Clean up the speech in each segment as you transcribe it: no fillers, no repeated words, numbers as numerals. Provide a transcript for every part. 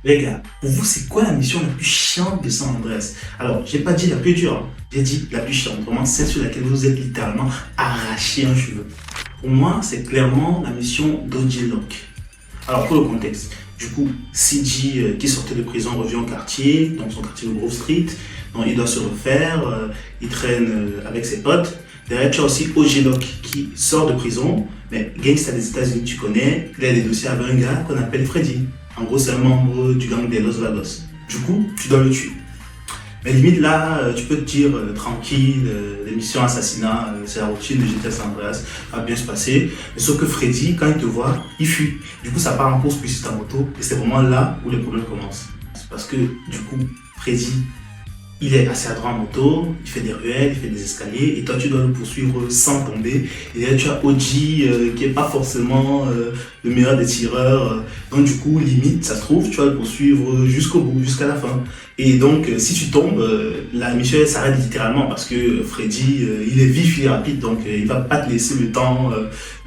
Les gars, pour vous, c'est quoi la mission la plus chiante de San Andreas? Alors, j'ai pas dit la plus dure, hein. J'ai dit la plus chiante. Vraiment, celle sur laquelle vous êtes littéralement arraché un cheveu. Pour moi, c'est clairement la mission d'OG Locke. Alors, pour le contexte, du coup, CG qui sortait de prison revient au quartier, dans son quartier de Grove Street. Donc, il doit se refaire, il traîne avec ses potes. Derrière, tu as aussi OG Locke qui sort de prison, mais gangsta des États-Unis, tu connais, il a des dossiers avec un gars qu'on appelle Freddy. En gros, c'est un membre du gang des Los Vagos. Du coup, tu dois le tuer. Mais limite là, tu peux te dire tranquille, l'émission assassinat, c'est la routine de GTA San Andreas, va bien se passer. Mais sauf que Freddy, quand il te voit, il fuit. Du coup, ça part en course puis sur ta moto, et c'est vraiment là où les problèmes commencent. C'est parce que du coup, Freddy, il est assez adroit en moto, il fait des ruelles, il fait des escaliers, et toi tu dois le poursuivre sans tomber. Et là tu as OG qui est pas forcément le meilleur des tireurs, donc du coup limite ça se trouve tu vas le poursuivre jusqu'au bout, jusqu'à la fin. Et donc si tu tombes, la mission elle s'arrête littéralement parce que Freddy il est vif, il est rapide, donc il va pas te laisser le temps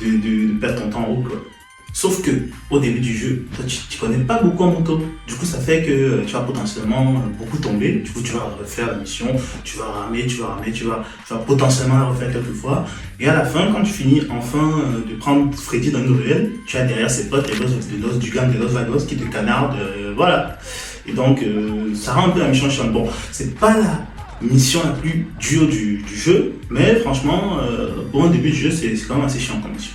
de perdre ton temps en route, quoi. Sauf que au début du jeu, toi, tu connais pas beaucoup en moto. Du coup, ça fait que tu vas potentiellement beaucoup tomber. Du coup, tu vas refaire la mission, tu vas ramer, tu vas potentiellement la refaire quelques fois. Et à la fin, quand tu finis enfin de prendre Freddy dans une ruelle, tu as derrière ses potes du gang des Los Vagos qui te canardent, voilà. Et donc, ça rend un peu la mission chiante. Bon, c'est pas la mission la plus dure du jeu, mais franchement, pour un début de jeu, c'est quand même assez chiant comme mission.